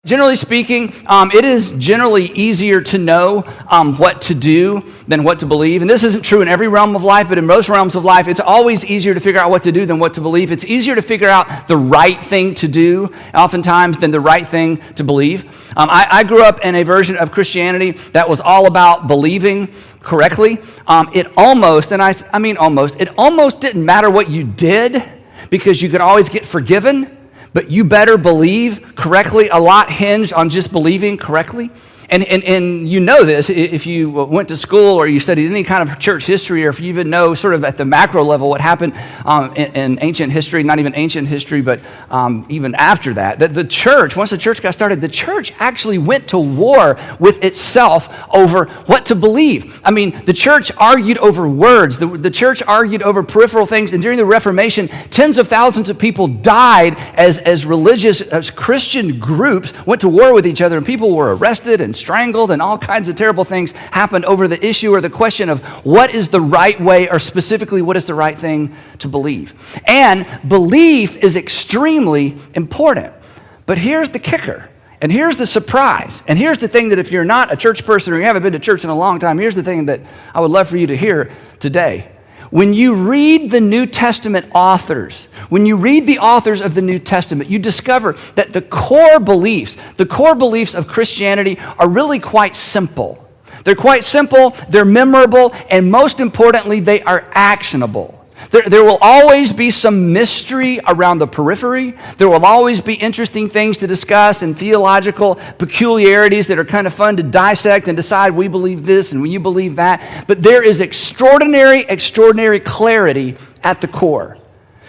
Generally speaking, it is generally easier to know what to do than what to believe. And this isn't true in every realm of life, but in most realms of life, it's always easier to figure out what to do than what to believe. It's easier to figure out the right thing to do, oftentimes, than the right thing to believe. I grew up in a version of Christianity that was all about believing correctly. It almost didn't matter what you did because you could always get forgiven. But you better believe correctly. A lot hinged on just believing correctly. And you know this if you went to school or you studied any kind of church history, or if you even know sort of at the macro level what happened in ancient history, not even ancient history, but even after that the church, once the church got started, the church actually went to war with itself over what to believe. I mean, the church argued over words. The church argued over peripheral things. And during the Reformation, tens of thousands of people died as Christian groups went to war with each other, and people were arrested and strangled, and all kinds of terrible things happened over the issue or the question of what is the right way, or specifically what is the right thing to believe. And belief is extremely important. But here's the kicker, and here's the surprise, and here's the thing that if you're not a church person or you haven't been to church in a long time, here's the thing that I would love for you to hear today. When you read the New Testament authors, when you read the authors of the New Testament, you discover that the core beliefs of Christianity are really quite simple. They're quite simple, they're memorable, and most importantly, they are actionable. There will always be some mystery around the periphery. There will always be interesting things to discuss and theological peculiarities that are kind of fun to dissect and decide we believe this and you believe that. But there is extraordinary clarity at the core.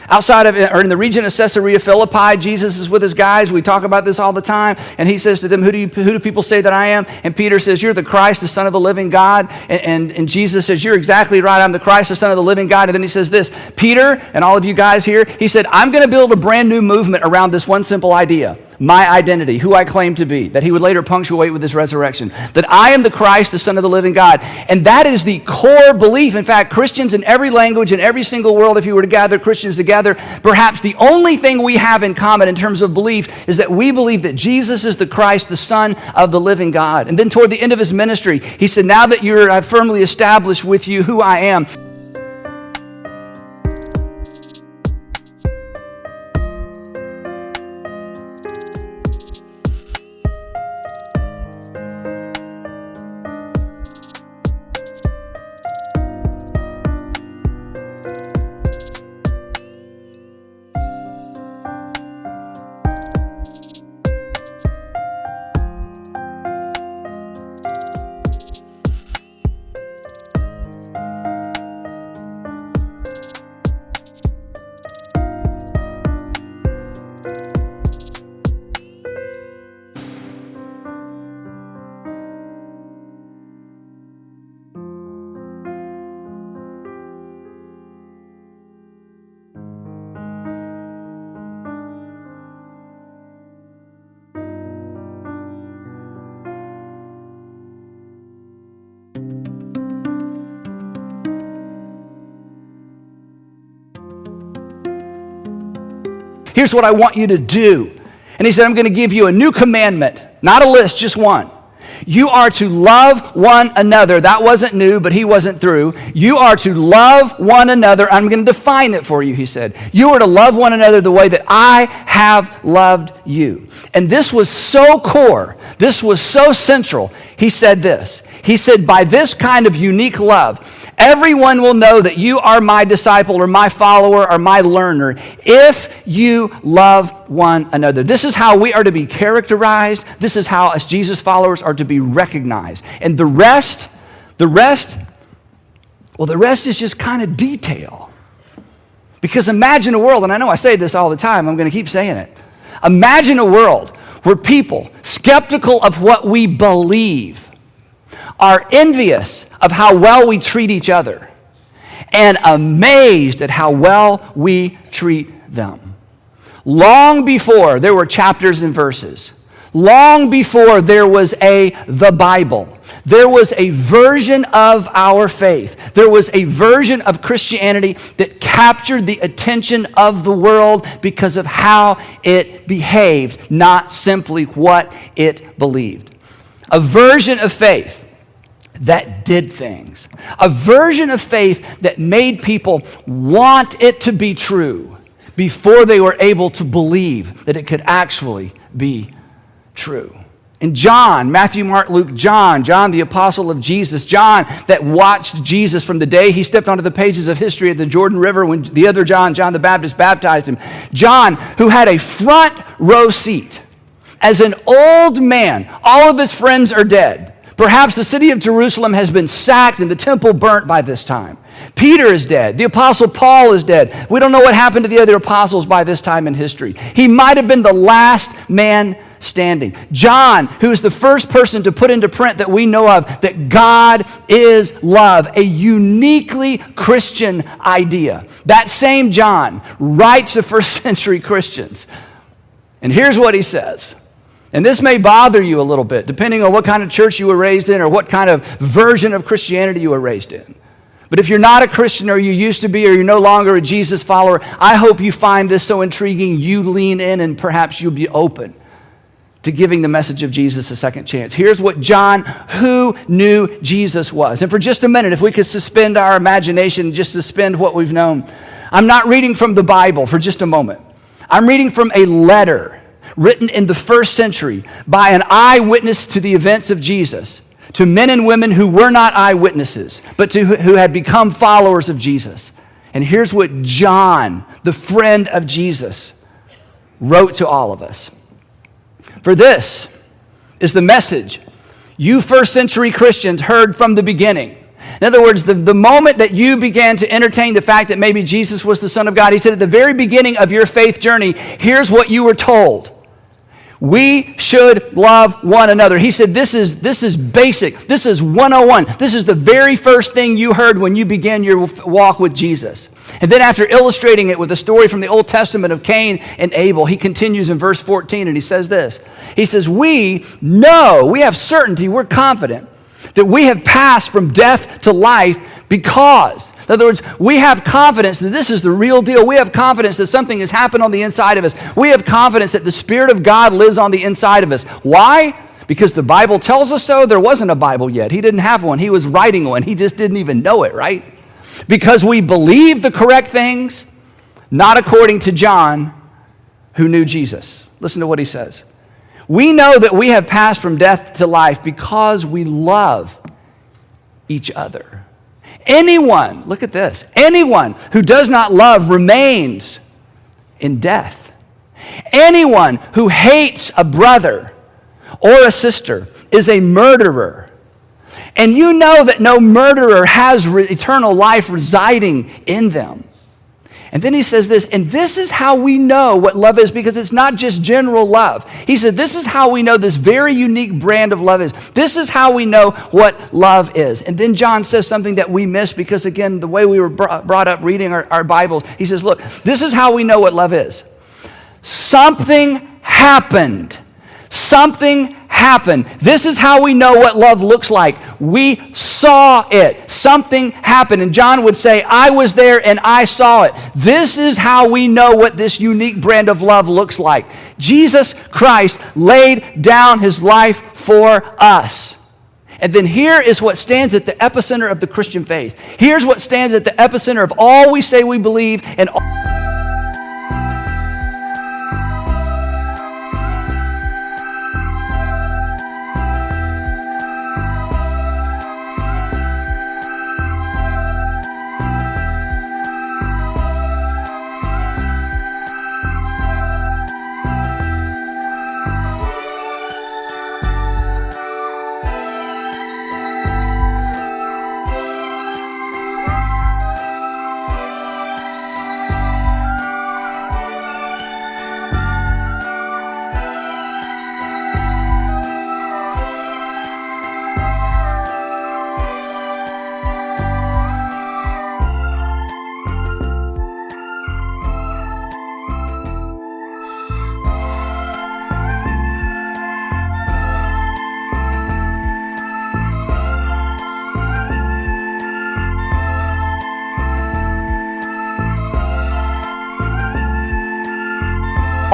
Outside of, or in the region of Caesarea Philippi, Jesus is with his guys. We talk about this all the time. And he says to them, who do people say that I am? And Peter says, you're the Christ, the Son of the living God. And Jesus says, you're exactly right. I'm the Christ, the Son of the living God. And then he says this, Peter and all of you guys here, he said, I'm going to build a brand new movement around this one simple idea. My identity, who I claim to be, that he would later punctuate with his resurrection, that I am the Christ, the Son of the living God. And that is the core belief. In fact, Christians in every language, in every single world, if you were to gather Christians together, perhaps the only thing we have in common in terms of belief is that we believe that Jesus is the Christ, the Son of the living God. And then toward the end of his ministry, he said, now that you're firmly established with you who I am, here's what I want you to do. And he said, I'm going to give you a new commandment, not a list, just one. You are to love one another. That wasn't new, but he wasn't through. You are to love one another. I'm going to define it for you, he said. You are to love one another the way that I have loved you. And this was so core. This was so central. He said this. He said, by this kind of unique love, everyone will know that you are my disciple or my follower or my learner if you love one another. This is how we are to be characterized. This is how, as Jesus followers, are to be recognized. And the rest is just kind of detail. Because imagine a world, and I know I say this all the time, I'm going to keep saying it. Imagine a world where people, skeptical of what we believe, are envious of how well we treat each other and amazed at how well we treat them. Long before there were chapters and verses, Long before there was the Bible, there was a version of our faith. There was a version of Christianity that captured the attention of the world because of how it behaved, not simply what it believed. A version of faith that did things. A version of faith that made people want it to be true before they were able to believe that it could actually be true. And John, Matthew, Mark, Luke, John the apostle of Jesus, John that watched Jesus from the day he stepped onto the pages of history at the Jordan River when the other John the Baptist, baptized him. John, who had a front row seat as an old man. All of his friends are dead. Perhaps the city of Jerusalem has been sacked and the temple burnt by this time. Peter is dead. The apostle Paul is dead. We don't know what happened to the other apostles by this time in history. He might have been the last man standing. John, who is the first person to put into print that we know of that God is love, a uniquely Christian idea. That same John writes to first century Christians. And here's what he says. And this may bother you a little bit, depending on what kind of church you were raised in or what kind of version of Christianity you were raised in. But if you're not a Christian or you used to be or you're no longer a Jesus follower, I hope you find this so intriguing you lean in and perhaps you'll be open to giving the message of Jesus a second chance. Here's what John, who knew Jesus, was. And for just a minute, if we could suspend our imagination, just suspend what we've known. I'm not reading from the Bible for just a moment. I'm reading from a letter written in the first century by an eyewitness to the events of Jesus, to men and women who were not eyewitnesses, but who had become followers of Jesus. And here's what John, the friend of Jesus, wrote to all of us. For this is the message you first century Christians heard from the beginning. In other words, the moment that you began to entertain the fact that maybe Jesus was the Son of God, he said at the very beginning of your faith journey, here's what you were told. We should love one another. He said this is basic. This is 101. This is the very first thing you heard when you began your walk with Jesus. And then after illustrating it with a story from the Old Testament of Cain and Abel, he continues in verse 14 and he says this. He says, we know, we have certainty, we're confident that we have passed from death to life because, in other words, we have confidence that this is the real deal. We have confidence that something has happened on the inside of us. We have confidence that the Spirit of God lives on the inside of us. Why? Because the Bible tells us so. There wasn't a Bible yet. He didn't have one. He was writing one. He just didn't even know it, right? Because we believe the correct things, not according to John, who knew Jesus. Listen to what he says. We know that we have passed from death to life because we love each other. Anyone, look at this, anyone who does not love remains in death. Anyone who hates a brother or a sister is a murderer. And you know that no murderer has eternal life residing in them. And then he says this, and this is how we know what love is, because it's not just general love. He said, this is how we know this very unique brand of love is. This is how we know what love is. And then John says something that we miss because, again, the way we were brought up reading our Bibles, he says, look, this is how we know what love is. Something happened. Something happened. This is how we know what love looks like. We saw it. Something happened. And John would say, I was there and I saw it. This is how we know what this unique brand of love looks like. Jesus Christ laid down his life for us. And then here is what stands at the epicenter of the Christian faith. Here's what stands at the epicenter of all we say we believe and all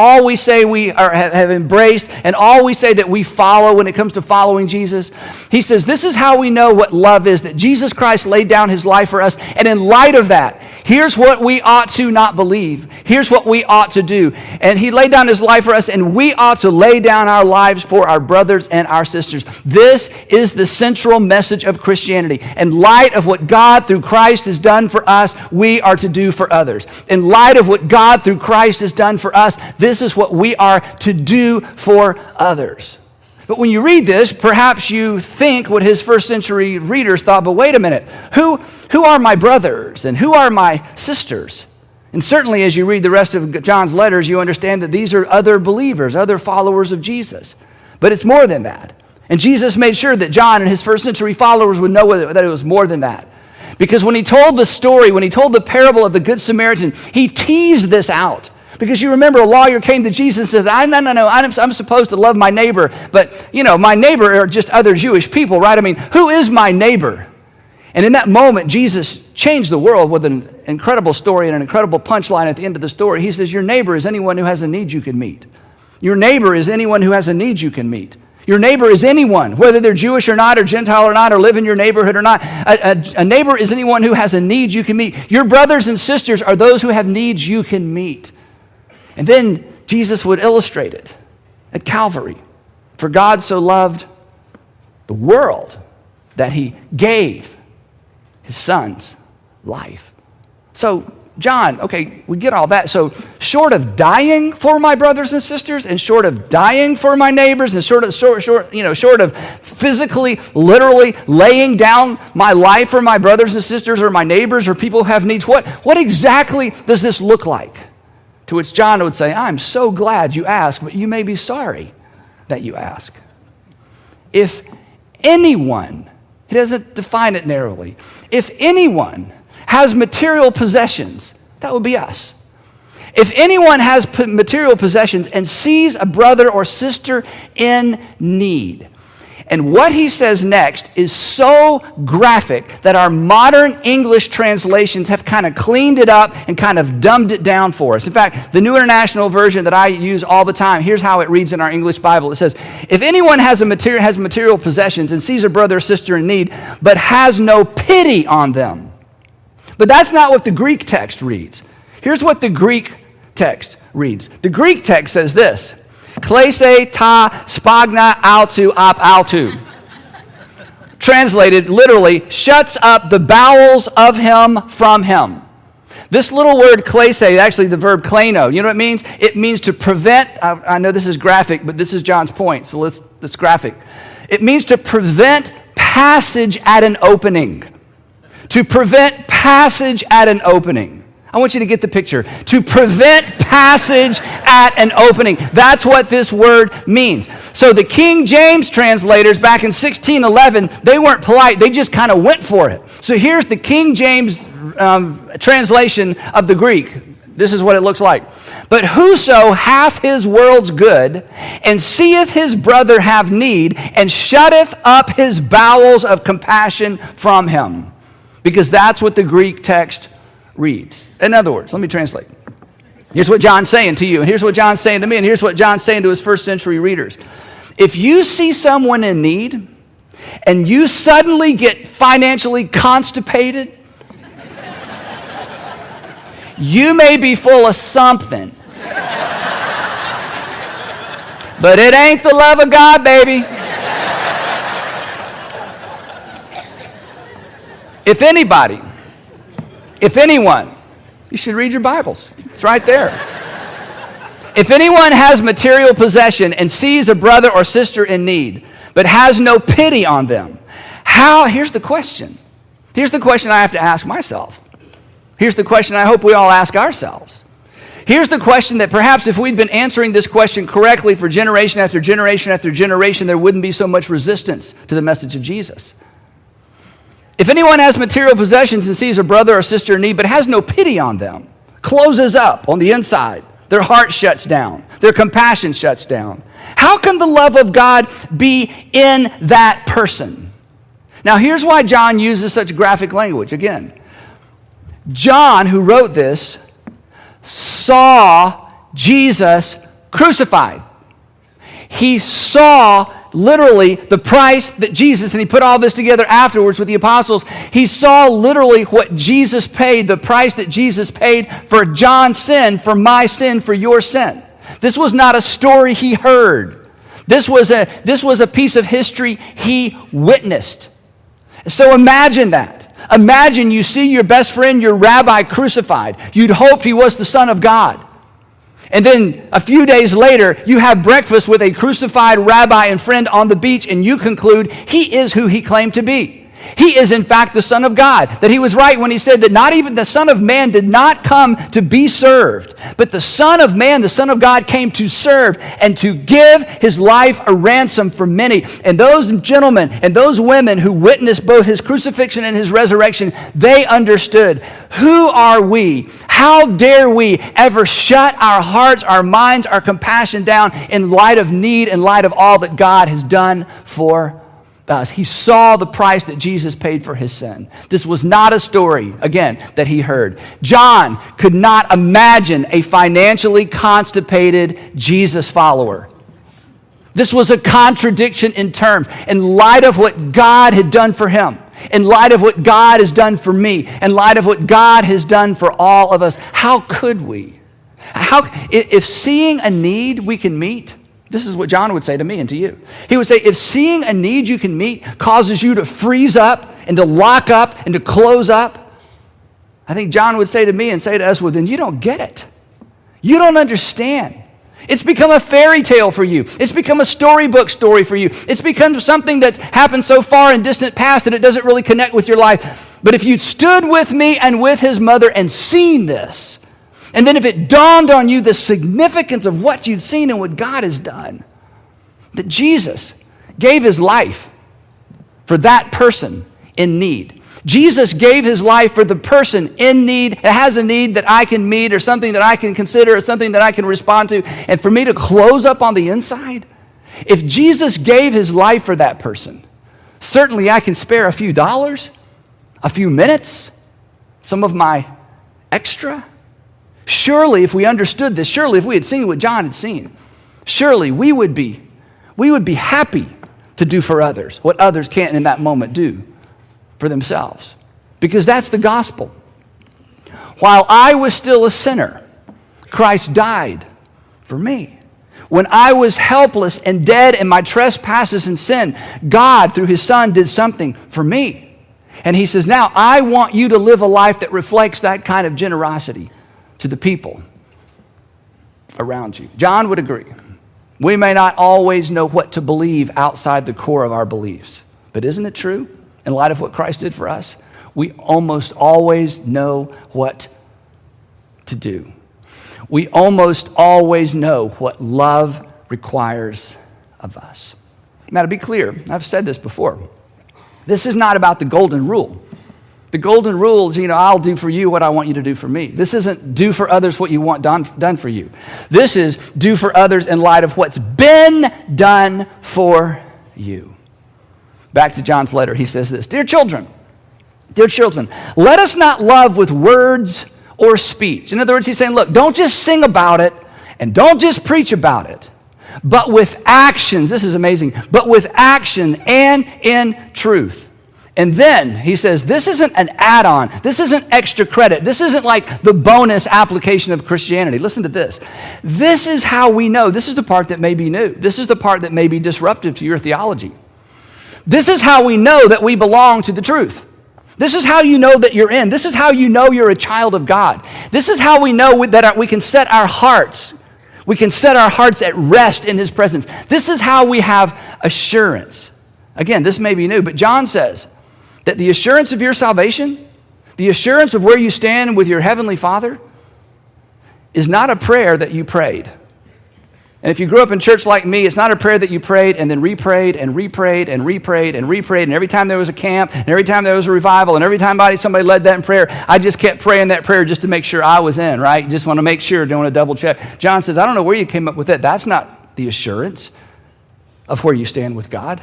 all we say we have embraced, and all we say that we follow when it comes to following Jesus. He says, this is how we know what love is, that Jesus Christ laid down his life for us. And in light of that, here's what we ought to not believe. Here's what we ought to do. And he laid down his life for us, and we ought to lay down our lives for our brothers and our sisters. This is the central message of Christianity. In light of what God through Christ has done for us, we are to do for others. In light of what God through Christ has done for us, this is what we are to do for others. But when you read this, perhaps you think what his first century readers thought, but wait a minute, who are my brothers and who are my sisters? And certainly as you read the rest of John's letters, you understand that these are other believers, other followers of Jesus. But it's more than that. And Jesus made sure that John and his first century followers would know that it was more than that. Because when he told the story, when he told the parable of the Good Samaritan, he teased this out. Because you remember a lawyer came to Jesus and said, no, I'm supposed to love my neighbor. But, my neighbor are just other Jewish people, right? I mean, who is my neighbor? And in that moment, Jesus changed the world with an incredible story and an incredible punchline at the end of the story. He says, your neighbor is anyone who has a need you can meet. Your neighbor is anyone who has a need you can meet. Your neighbor is anyone, whether they're Jewish or not, or Gentile or not, or live in your neighborhood or not. A neighbor is anyone who has a need you can meet. Your brothers and sisters are those who have needs you can meet. And then Jesus would illustrate it at Calvary. For God so loved the world that he gave his son's life. So John, okay, we get all that. So short of dying for my brothers and sisters, and short of dying for my neighbors, and short of physically, literally laying down my life for my brothers and sisters or my neighbors or people who have needs, what exactly does this look like? To which John would say, I'm so glad you asked, but you may be sorry that you ask. If anyone, he doesn't define it narrowly, if anyone has material possessions, that would be us. If anyone has material possessions and sees a brother or sister in need, and what he says next is so graphic that our modern English translations have kind of cleaned it up and kind of dumbed it down for us. In fact, the New International Version that I use all the time, here's how it reads in our English Bible. It says, if anyone has material possessions and sees a brother or sister in need, but has no pity on them. But that's not what the Greek text reads. Here's what the Greek text reads. The Greek text says this, Klese ta spagna autu ap autu. Translated literally, shuts up the bowels of him from him. This little word klese, actually the verb kleno, you know what it means? It means to prevent, I know this is graphic, but this is John's point, so let's graphic. It means to prevent passage at an opening. To prevent passage at an opening. I want you to get the picture. To prevent passage at an opening. That's what this word means. So the King James translators back in 1611, they weren't polite. They just kind of went for it. So here's the King James translation of the Greek. This is what it looks like. But whoso hath his world's good, and seeth his brother have need, and shutteth up his bowels of compassion from him. Because that's what the Greek text reads. In other words, let me translate. Here's what John's saying to you, and here's what John's saying to me, and here's what John's saying to his first century readers. If you see someone in need, and you suddenly get financially constipated, you may be full of something. But it ain't the love of God, baby. If anybody, if anyone, you should read your Bibles. It's right there. If anyone has material possession and sees a brother or sister in need, but has no pity on them, here's the question. Here's the question I have to ask myself. Here's the question I hope we all ask ourselves. Here's the question that perhaps if we'd been answering this question correctly for generation after generation after generation, there wouldn't be so much resistance to the message of Jesus. If anyone has material possessions and sees a brother or sister in need, but has no pity on them, closes up on the inside, their heart shuts down, their compassion shuts down, how can the love of God be in that person? Now, here's why John uses such graphic language. Again, John, who wrote this, saw Jesus crucified. He saw literally the price that Jesus, and he put all this together afterwards with the apostles, he saw literally what Jesus paid, the price that Jesus paid for John's sin, for my sin, for your sin. This was not a story he heard. This was a piece of history he witnessed. So imagine that. Imagine you see your best friend, your rabbi, crucified. You'd hoped he was the Son of God. And then a few days later, you have breakfast with a crucified rabbi and friend on the beach, and you conclude he is who he claimed to be. He is, in fact, the Son of God. That he was right when he said that not even the Son of Man did not come to be served, but the Son of Man, the Son of God, came to serve and to give his life a ransom for many. And those gentlemen and those women who witnessed both his crucifixion and his resurrection, they understood, who are we? How dare we ever shut our hearts, our minds, our compassion down in light of need, in light of all that God has done for us? He saw the price that Jesus paid for his sin. This was not a story, again, that he heard. John could not imagine a financially constipated Jesus follower. This was a contradiction in terms. In light of what God had done for him, in light of what God has done for me, in light of what God has done for all of us, how could we? If seeing a need we can meet, this is what John would say to me and to you. He would say, if seeing a need you can meet causes you to freeze up and to lock up and to close up, I think John would say to me and say to us, well, then you don't get it. You don't understand. It's become a fairy tale for you. It's become a storybook story for you. It's become something that's happened so far in distant past that it doesn't really connect with your life. But if you stood with me and with his mother and seen this, and then if it dawned on you the significance of what you'd seen and what God has done, that Jesus gave his life for that person in need. Jesus gave his life for the person in need that has a need that I can meet or something that I can consider or something that I can respond to. And for me to close up on the inside, if Jesus gave his life for that person, certainly I can spare a few dollars, a few minutes, some of my extra. Surely, if we understood this, surely if we had seen what John had seen, surely we would be happy to do for others what others can't in that moment do for themselves. Because that's the gospel. While I was still a sinner, Christ died for me. When I was helpless and dead in my trespasses and sin, God, through his Son, did something for me. And he says, now I want you to live a life that reflects that kind of generosity to the people around you. John would agree. We may not always know what to believe outside the core of our beliefs, but isn't it true, in light of what Christ did for us, we almost always know what to do. We almost always know what love requires of us. Now, to be clear, I've said this before, this is not about the golden rule. The golden rule is, I'll do for you what I want you to do for me. This isn't do for others what you want done for you. This is do for others in light of what's been done for you. Back to John's letter, he says this, Dear children, let us not love with words or speech. In other words, he's saying, look, don't just sing about it and don't just preach about it, but with actions. This is amazing. But with action and in truth. And then he says, this isn't an add-on. This isn't extra credit. This isn't like the bonus application of Christianity. Listen to this. This is how we know. This is the part that may be new. This is the part that may be disruptive to your theology. This is how we know that we belong to the truth. This is how you know that you're in. This is how you know you're a child of God. This is how we know that we can set our hearts. We can set our hearts at rest in his presence. This is how we have assurance. Again, this may be new, but John says that the assurance of your salvation, the assurance of where you stand with your heavenly Father, is not a prayer that you prayed. And if you grew up in church like me, it's not a prayer that you prayed and then reprayed and reprayed and reprayed and reprayed. And every time there was a camp, and every time there was a revival, and every time somebody led that in prayer, I just kept praying that prayer just to make sure I was in, right? You just want to make sure, don't want to double check. John says, I don't know where you came up with that. That's not the assurance of where you stand with God.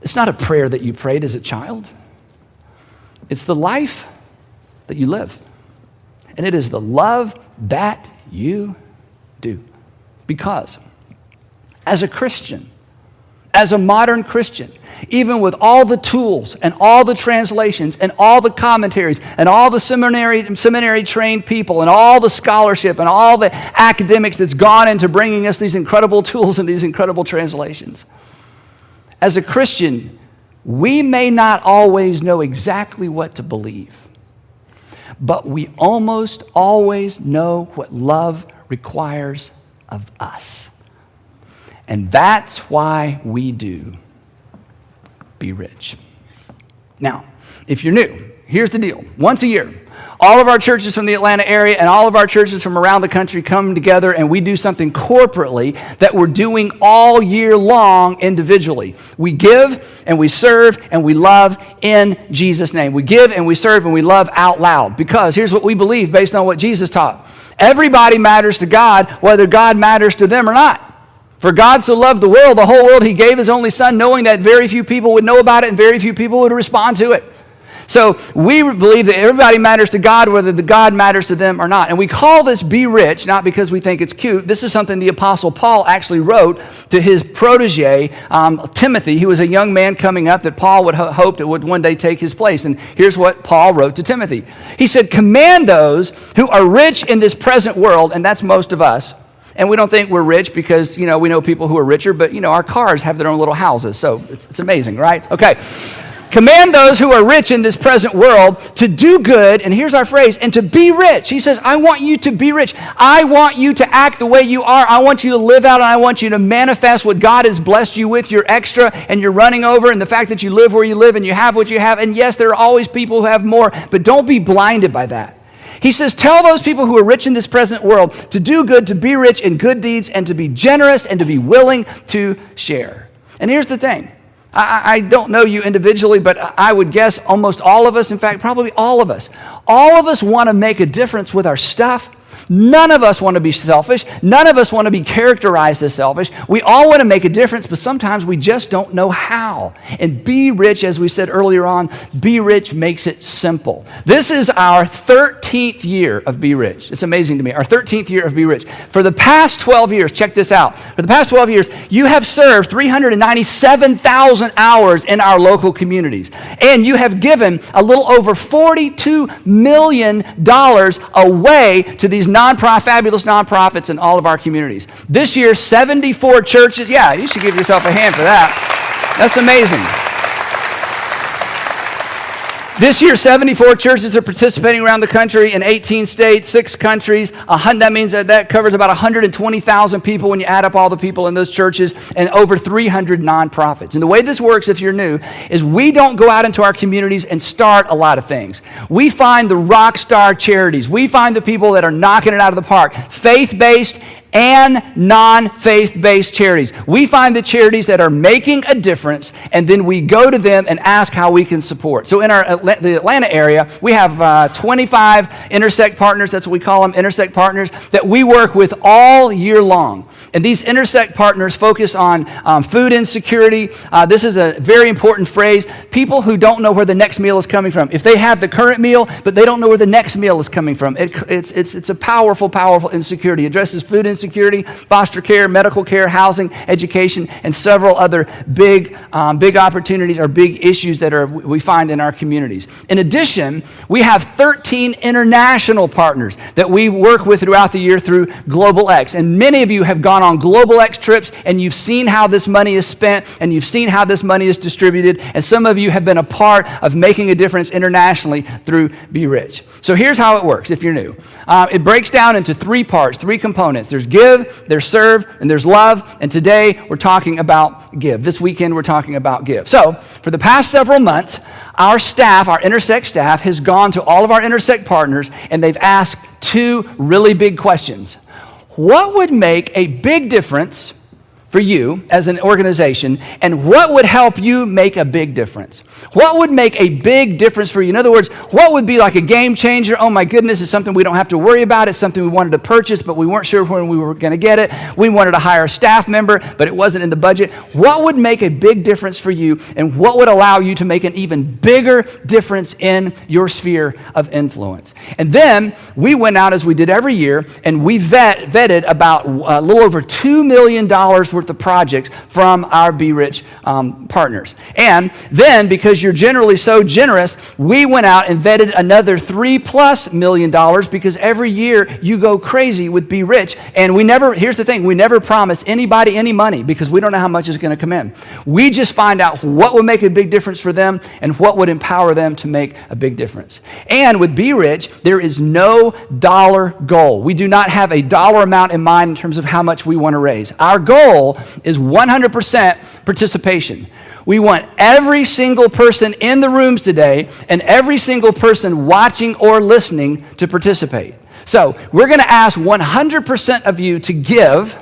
It's not a prayer that you prayed as a child. It's the life that you live. And it is the love that you do. do. Because as a Christian, as a modern Christian, even with all the tools and all the translations and all the commentaries and all the seminary trained people and all the scholarship and all the academics that's gone into bringing us these incredible tools and these incredible translations, as a Christian, we may not always know exactly what to believe, but we almost always know what love requires of us. And that's why we do Be Rich. Now, if you're new, here's the deal. Once a year, all of our churches from the Atlanta area and all of our churches from around the country come together and we do something corporately that we're doing all year long individually. We give and we serve and we love in Jesus' name. We give and we serve and we love out loud, because here's what we believe based on what Jesus taught. Everybody matters to God, whether God matters to them or not. For God so loved the world, the whole world, he gave his only son, knowing that very few people would know about it and very few people would respond to it. So we believe that everybody matters to God, whether the God matters to them or not. And we call this Be Rich, not because we think it's cute. This is something the Apostle Paul actually wrote to his protege, Timothy. He was a young man coming up that Paul would hope that would one day take his place. And here's what Paul wrote to Timothy. He said, command those who are rich in this present world, and that's most of us. And we don't think we're rich because, we know people who are richer, but, our cars have their own little houses. So it's amazing, right? Okay. Command those who are rich in this present world to do good, and here's our phrase, and to be rich. He says, I want you to be rich. I want you to act the way you are. I want you to live out, and I want you to manifest what God has blessed you with, your extra and your running over, and the fact that you live where you live and you have what you have. And yes, there are always people who have more, but don't be blinded by that. He says, tell those people who are rich in this present world to do good, to be rich in good deeds, and to be generous, and to be willing to share. And here's the thing. I don't know you individually, but I would guess almost all of us, in fact, probably all of us want to make a difference with our stuff. None of us want to be selfish. None of us want to be characterized as selfish. We all want to make a difference, but sometimes we just don't know how. And Be Rich, as we said earlier on, Be Rich makes it simple. This is our 13th year of Be Rich. It's amazing to me. Our 13th year of Be Rich. For the past 12 years, check this out. For the past 12 years, you have served 397,000 hours in our local communities. And you have given a little over $42 million away to these fabulous nonprofits in all of our communities. This year, 74 churches. Yeah, you should give yourself a hand for that. That's amazing. This year, 74 churches are participating around the country in 18 states, 6 countries. That means that covers about 120,000 people when you add up all the people in those churches, and over 300 nonprofits. And the way this works, if you're new, is we don't go out into our communities and start a lot of things. We find the rock star charities. We find the people that are knocking it out of the park, faith-based and non-faith-based charities. We find the charities that are making a difference, and then we go to them and ask how we can support. So in the Atlanta area, we have 25 Intersect partners, that's what we call them, Intersect partners, that we work with all year long. And these Intersect partners focus on food insecurity. This is a very important phrase. People who don't know where the next meal is coming from. If they have the current meal, but they don't know where the next meal is coming from, it's a powerful, powerful insecurity. It addresses food insecurity, foster care, medical care, housing, education, and several other big opportunities or big issues that we find in our communities. In addition, we have 13 international partners that we work with throughout the year through Global X. And many of you have gone on Global X trips, and you've seen how this money is spent, and you've seen how this money is distributed, and some of you have been a part of making a difference internationally through Be Rich. So here's how it works if you're new. It breaks down into 3 parts, 3 components. There's give, there's serve, and there's love. And today we're talking about give. This weekend we're talking about give. So for the past several months, our staff, our Intersect staff, has gone to all of our Intersect partners, and they've asked 2 really big questions. What would make a big difference for you as an organization, and what would help you make a big difference? What would make a big difference for you? In other words, what would be like a game changer? Oh my goodness, it's something we don't have to worry about. It's something we wanted to purchase, but we weren't sure when we were going to get it. We wanted to hire a staff member, but it wasn't in the budget. What would make a big difference for you, and what would allow you to make an even bigger difference in your sphere of influence? And then we went out, as we did every year, and we vetted about a little over $2 million worth of projects from our Be Rich partners. And then, because you're generally so generous, we went out and vetted another $3+ million, because every year you go crazy with Be Rich. And here's the thing, we never promise anybody any money because we don't know how much is going to come in. We just find out what would make a big difference for them and what would empower them to make a big difference. And with Be Rich, there is no dollar goal. We do not have a dollar amount in mind in terms of how much we want to raise. Our goal is 100% participation. We want every single person in the rooms today and every single person watching or listening to participate. So we're going to ask 100% of you to give,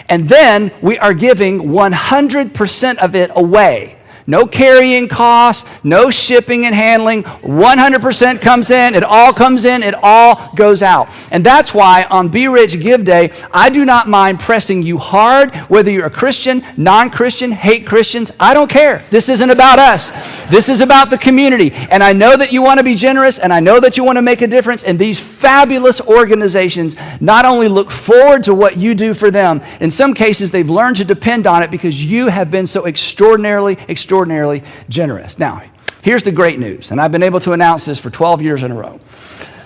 and then we are giving 100% of it away. No carrying costs, no shipping and handling. 100% comes in, it all comes in, it all goes out. And that's why on Be Rich Give Day, I do not mind pressing you hard, whether you're a Christian, non-Christian, hate Christians. I don't care. This isn't about us. This is about the community. And I know that you want to be generous, and I know that you want to make a difference. And these fabulous organizations not only look forward to what you do for them, in some cases they've learned to depend on it because you have been so extraordinarily generous. Now, here's the great news, and I've been able to announce this for 12 years in a row.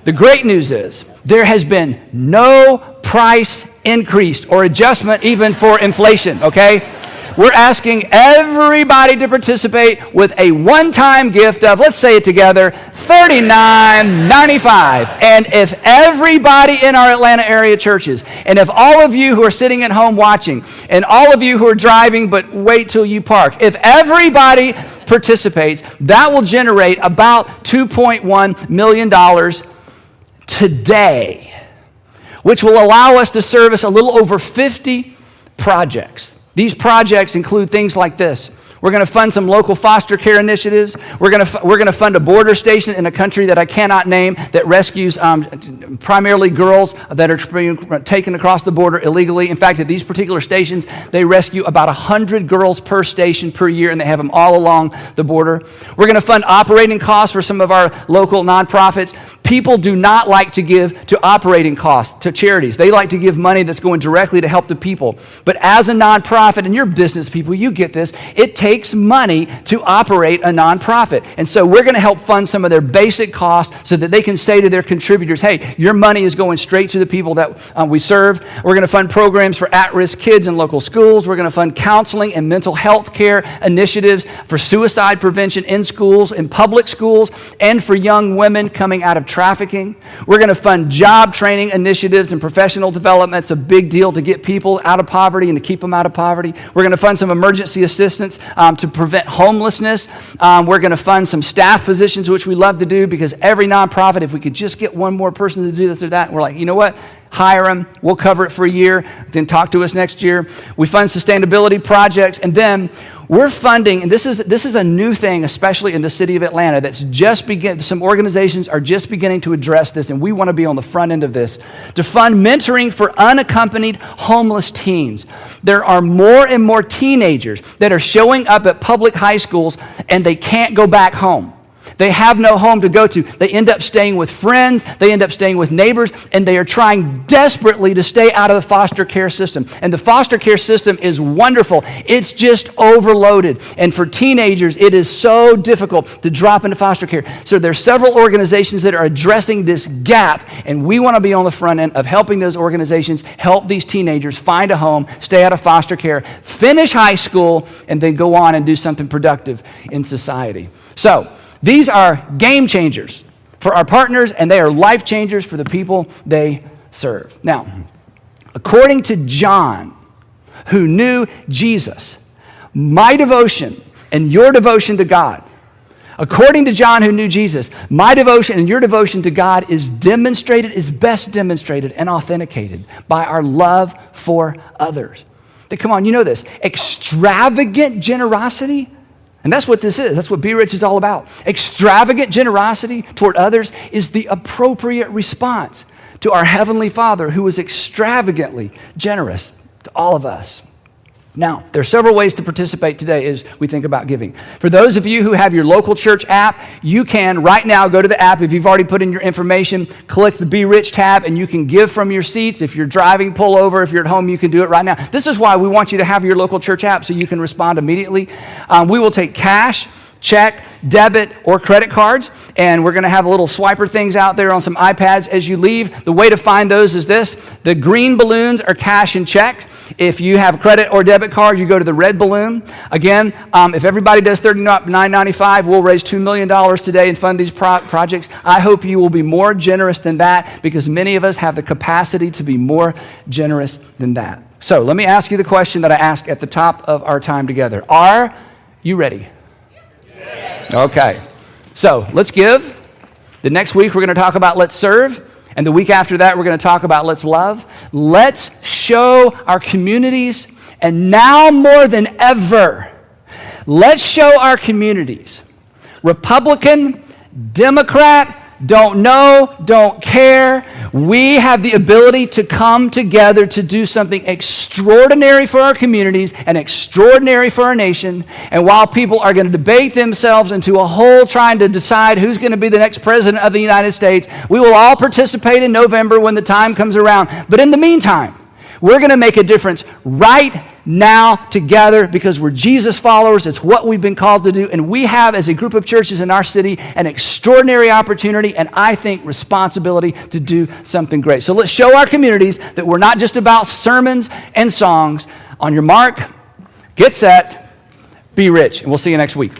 The great news is there has been no price increase or adjustment even for inflation, okay? We're asking everybody to participate with a one-time gift of, let's say it together, $39.95. And if everybody in our Atlanta area churches, and if all of you who are sitting at home watching, and all of you who are driving but wait till you park, if everybody participates, that will generate about $2.1 million today, which will allow us to service a little over 50 projects. These projects include things like this. We're going to fund some local foster care initiatives. We're going to fund a border station in a country that I cannot name that rescues primarily girls that are being taken across the border illegally. In fact, at these particular stations, they rescue about 100 girls per station per year, and they have them all along the border. We're going to fund operating costs for some of our local nonprofits. People do not like to give to operating costs, to charities. They like to give money that's going directly to help the people. But as a nonprofit, and you're business people, you get this, it takes money to operate a nonprofit. And so we're going to help fund some of their basic costs so that they can say to their contributors, hey, your money is going straight to the people that we serve. We're going to fund programs for at-risk kids in local schools. We're going to fund counseling and mental health care initiatives for suicide prevention in schools, in public schools, and for young women coming out of trafficking. We're going to fund job training initiatives and professional development. It's a big deal to get people out of poverty and to keep them out of poverty. We're going to fund some emergency assistance to prevent homelessness. We're going to fund some staff positions, which we love to do because every nonprofit, if we could just get one more person to do this or that, we're like, you know what? Hire them. We'll cover it for a year. Then talk to us next year. We fund sustainability projects, and then we're funding, and this is a new thing, especially in the city of Atlanta, that's just some organizations are just beginning to address this, and we want to be on the front end of this, to fund mentoring for unaccompanied homeless teens. There are more and more teenagers that are showing up at public high schools, and they can't go back home. They have no home to go to. They end up staying with friends. They end up staying with neighbors, and they are trying desperately to stay out of the foster care system. And the foster care system is wonderful. It's just overloaded. And for teenagers, it is so difficult to drop into foster care. So there are several organizations that are addressing this gap, and we want to be on the front end of helping those organizations help these teenagers find a home, stay out of foster care, finish high school, and then go on and do something productive in society. So these are game changers for our partners, and they are life changers for the people they serve. Now, according to John, who knew Jesus, my devotion and your devotion to God, according to John, who knew Jesus, my devotion and your devotion to God is best demonstrated and authenticated by our love for others. Come on, you know this. Extravagant generosity, and that's what this is. That's what Be Rich is all about. Extravagant generosity toward others is the appropriate response to our Heavenly Father, who is extravagantly generous to all of us. Now, there are several ways to participate today as we think about giving. For those of you who have your local church app, you can right now go to the app. If you've already put in your information, click the Be Rich tab, and you can give from your seats. If you're driving, pull over. If you're at home, you can do it right now. This is why we want you to have your local church app so you can respond immediately. We will take cash, check, debit, or credit cards, and we're going to have little swiper things out there on some iPads as you leave. The way to find those is this. The green balloons are cash and check. If you have a credit or debit card, you go to the red balloon. Again, if everybody does $39.95, we'll raise $2 million today and fund these projects. I hope you will be more generous than that, because many of us have the capacity to be more generous than that. So let me ask you the question that I asked at the top of our time together. Are you ready? Yes. Okay. So let's give. The next week we're going to talk about let's serve. And the week after that, we're going to talk about let's love. Let's show our communities, and now more than ever, let's show our communities, Republican, Democrat, don't know, don't care. We have the ability to come together to do something extraordinary for our communities and extraordinary for our nation. And while people are going to debate themselves into a hole trying to decide who's going to be the next president of the United States, we will all participate in November when the time comes around. But in the meantime, we're going to make a difference right now together, because we're Jesus followers. It's what we've been called to do. And we have, as a group of churches in our city, an extraordinary opportunity and, I think, responsibility to do something great. So let's show our communities that we're not just about sermons and songs. On your mark, get set, be rich. And we'll see you next week.